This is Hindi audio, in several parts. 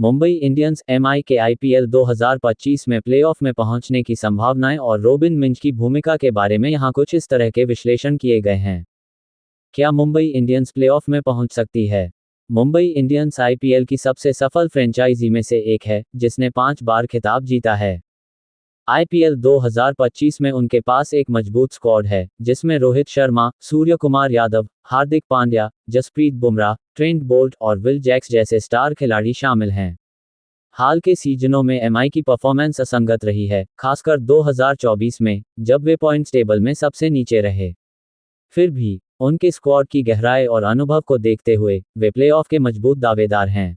मुंबई इंडियंस एमआई के आईपीएल 2025 में प्लेऑफ में पहुंचने की संभावनाएं और रॉबिन मिंज की भूमिका के बारे में यहां कुछ इस तरह के विश्लेषण किए गए हैं। क्या मुंबई इंडियंस प्लेऑफ में पहुंच सकती है? मुंबई इंडियंस आईपीएल की सबसे सफल फ्रेंचाइजी में से एक है, जिसने 5 बार खिताब जीता है। आईपीएल 2025 में उनके पास एक मजबूत स्क्वाड है, जिसमें रोहित शर्मा, सूर्य कुमार यादव, हार्दिक पांड्या, जसप्रीत बुमराह, ट्रेंट बोल्ट और विल जैक्स जैसे स्टार खिलाड़ी शामिल हैं। हाल के सीजनों में एमआई की परफॉर्मेंस असंगत रही है, खासकर 2024 में, जब वे पॉइंट्स टेबल में सबसे नीचे रहे। फिर भी उनके स्क्वाड की गहराई और अनुभव को देखते हुए वे प्लेऑफ के मजबूत दावेदार हैं।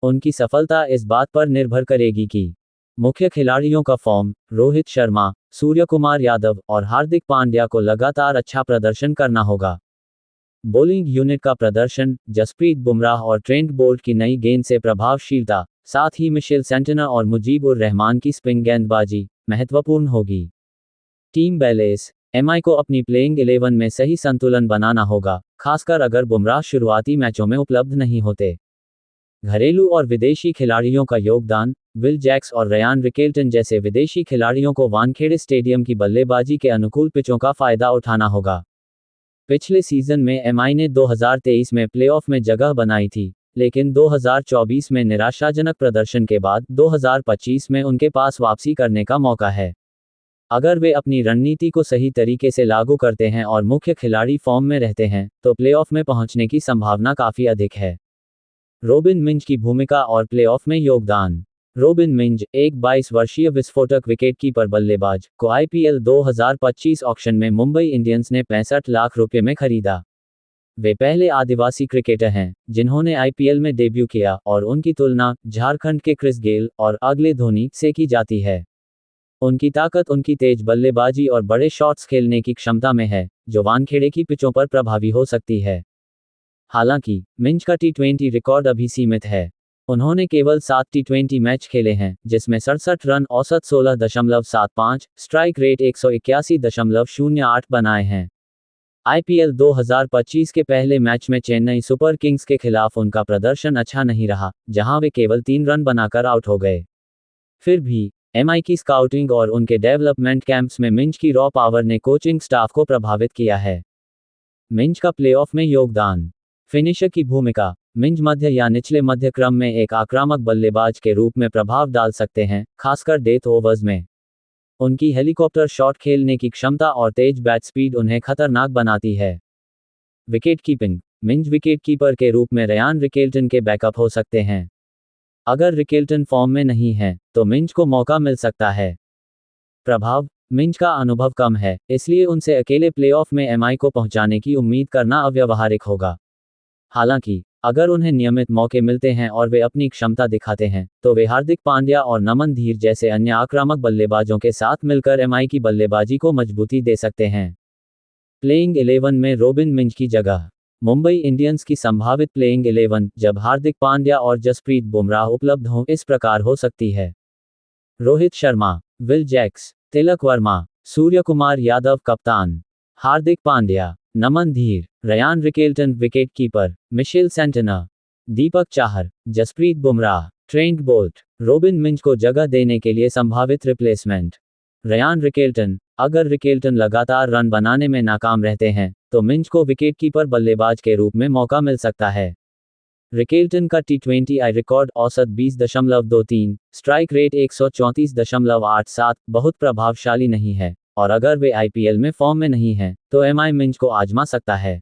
उनकी सफलता इस बात पर निर्भर करेगी कि मुख्य खिलाड़ियों का फॉर्म, रोहित शर्मा, सूर्य कुमार यादव और हार्दिक पांड्या को लगातार अच्छा प्रदर्शन करना होगा। बॉलिंग यूनिट का प्रदर्शन, जसप्रीत बुमराह और ट्रेंट बोल्ट की नई गेंद से प्रभावशीलता, साथ ही मिशेल सेंटनर और मुजीबुर रहमान की स्पिन गेंदबाजी महत्वपूर्ण होगी। टीम बैलेंस, एमआई को अपनी प्लेइंग 11 में सही संतुलन बनाना होगा, खासकर अगर बुमराह शुरुआती मैचों में उपलब्ध नहीं होते। घरेलू और विदेशी खिलाड़ियों का योगदान, विल जैक्स और रयान रिकेल्टन जैसे विदेशी खिलाड़ियों को वानखेड़े स्टेडियम की बल्लेबाजी के अनुकूल पिचों का फायदा उठाना होगा। पिछले सीजन में एमआई ने 2023 में प्लेऑफ में जगह बनाई थी, लेकिन 2024 में निराशाजनक प्रदर्शन के बाद 2025 में उनके पास वापसी करने का मौका है। अगर वे अपनी रणनीति को सही तरीके से लागू करते हैं और मुख्य खिलाड़ी फॉर्म में रहते हैं, तो प्लेऑफ में पहुंचने की संभावना काफी अधिक है। रॉबिन मिंज की भूमिका और प्लेऑफ में योगदान। रॉबिन मिंज, एक 22 वर्षीय विस्फोटक विकेटकीपर बल्लेबाज, को आईपीएल 2025 ऑक्शन में मुंबई इंडियंस ने 65 लाख रुपये में खरीदा। वे पहले आदिवासी क्रिकेटर हैं जिन्होंने आईपीएल में डेब्यू किया, और उनकी तुलना झारखंड के क्रिस गेल और अगले धोनी से की जाती है। उनकी ताकत उनकी तेज बल्लेबाजी और बड़े शॉट्स खेलने की क्षमता में है, जो वानखेड़े की पिचों पर प्रभावी हो सकती है। हालांकि मिंज का टी20 रिकॉर्ड अभी सीमित है। उन्होंने केवल 7 टी20 मैच खेले हैं, जिसमें 67 रन औसत 16.75, स्ट्राइक रेट 181.08 बनाए हैं। आईपीएल 2025 के पहले मैच में चेन्नई सुपर किंग्स के खिलाफ उनका प्रदर्शन अच्छा नहीं रहा, जहां वे केवल 3 रन बनाकर आउट हो गए। फिर भी एमआई की स्काउटिंग और उनके डेवलपमेंट कैंप्स में मिंज की रॉ पावर ने कोचिंग स्टाफ को प्रभावित किया है। मिंज का प्लेऑफ में योगदान। फिनिशर की भूमिका। मिंज मध्य या निचले मध्य क्रम में एक आक्रामक बल्लेबाज के रूप में प्रभाव डाल सकते हैं, खासकर डेथ ओवर्स में। उनकी हेलीकॉप्टर शॉट खेलने की क्षमता और तेज बैट स्पीड उन्हें खतरनाक बनाती है। Wicket keeping. मिंज विकेटकीपर के रूप में रयान रिकेल्टन के बैकअप हो सकते हैं। अगर रिकेल्टन फॉर्म में नहीं है, तो मिंज को मौका मिल सकता है। प्रभाव। मिंज का अनुभव कम है, इसलिए उनसे अकेले प्लेऑफ में एमआई को पहुंचाने की उम्मीद करना अव्यावहारिक होगा। हालांकि अगर उन्हें नियमित मौके मिलते हैं और वे अपनी क्षमता दिखाते हैं, तो वे हार्दिक पांड्या और नमन धीर जैसे अन्य आक्रामक बल्लेबाजों के साथ मिलकर एमआई की बल्लेबाजी को मजबूती दे सकते हैं। प्लेइंग 11 में रॉबिन मिंज की जगह। मुंबई इंडियंस की संभावित प्लेइंग 11, जब हार्दिक पांड्या और जसप्रीत बुमराह उपलब्ध हों, इस प्रकार हो सकती है। रोहित शर्मा, विल जैक्स, तिलक वर्मा, सूर्य कुमार यादव कप्तान, Hardik Pandya, Naman Dhir, Ryan Rickelton wicketkeeper, Mitchell Santner, Deepak Chahar, Jasprit Bumrah, Trent Boult. Robin Minz को जगह देने के लिए संभावित रिप्लेसमेंट। Ryan Rickelton. अगर रिकेल्टन लगातार रन बनाने में नाकाम रहते हैं, तो मिंज को विकेटकीपर बल्लेबाज के रूप में मौका मिल सकता है। रिकेल्टन का टी20 आई रिकॉर्ड औसत 20.23, स्ट्राइक रेट 134.87 बहुत प्रभावशाली नहीं है, और अगर वे आईपीएल में फॉर्म में नहीं हैं, तो एमआई मिंज को आजमा सकता है।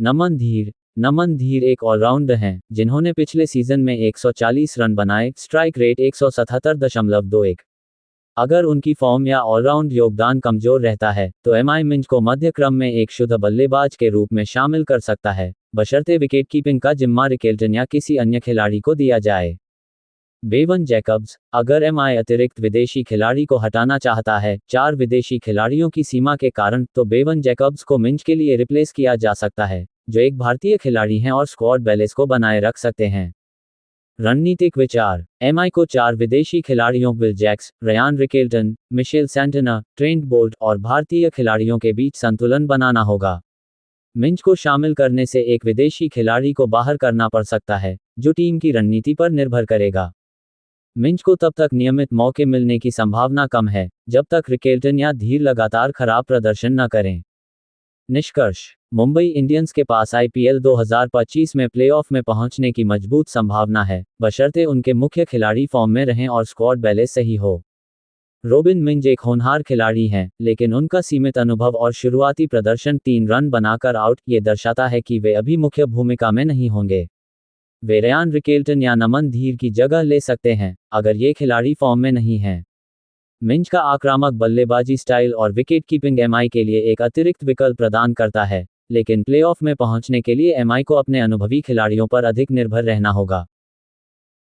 नमन धीर। नमन धीर एक ऑलराउंडर हैं, जिन्होंने पिछले सीजन में 140 रन बनाए, स्ट्राइक रेट 177.21। अगर उनकी फॉर्म या ऑलराउंड योगदान कमजोर रहता है, तो एमआई मिंज को मध्य क्रम में एक शुद्ध बल्लेबाज के रूप में शामिल कर सकता है, बशर्ते विकेटकीपिंग का जिम्मा रिकेल्टन या किसी अन्य खिलाड़ी को दिया जाए। Bevan Jacobs. अगर एमआई अतिरिक्त विदेशी खिलाड़ी को हटाना चाहता है, 4 विदेशी खिलाड़ियों की सीमा के कारण, तो बेवन जैकब्स को मिंज के लिए रिप्लेस किया जा सकता है, जो एक भारतीय खिलाड़ी हैं और स्क्वाड बैलेंस को बनाए रख सकते हैं। रणनीतिक विचार। एमआई को 4 विदेशी खिलाड़ियों Will Jacks, Ryan Rickelton, Mitchell Santner, Trent Boult और भारतीय खिलाड़ियों के बीच संतुलन बनाना होगा। मिंज को शामिल करने से एक विदेशी खिलाड़ी को बाहर करना पड़ सकता है, जो टीम की रणनीति पर निर्भर करेगा। मिंज को तब तक नियमित मौके मिलने की संभावना कम है, जब तक रिकेल्टन या धीर लगातार खराब प्रदर्शन न करें। निष्कर्ष: मुंबई इंडियंस के पास आईपीएल 2025 में प्लेऑफ में पहुंचने की मजबूत संभावना है, बशर्ते उनके मुख्य खिलाड़ी फॉर्म में रहें और स्क्वाड बैलेंस सही हो। रोबिन मिंज एक होनहार खिलाड़ी हैं, लेकिन उनका सीमित अनुभव और शुरुआती प्रदर्शन 3 रन बनाकर आउट ये दर्शाता है कि वे अभी मुख्य भूमिका में नहीं होंगे। वे रयान रिकेल्टन या नमन धीर की जगह ले सकते हैं, अगर ये खिलाड़ी फॉर्म में नहीं हैं। मिंज का आक्रामक बल्लेबाजी स्टाइल और विकेट कीपिंग एमआई के लिए एक अतिरिक्त विकल्प प्रदान करता है, लेकिन प्लेऑफ में पहुंचने के लिए एमआई को अपने अनुभवी खिलाड़ियों पर अधिक निर्भर रहना होगा।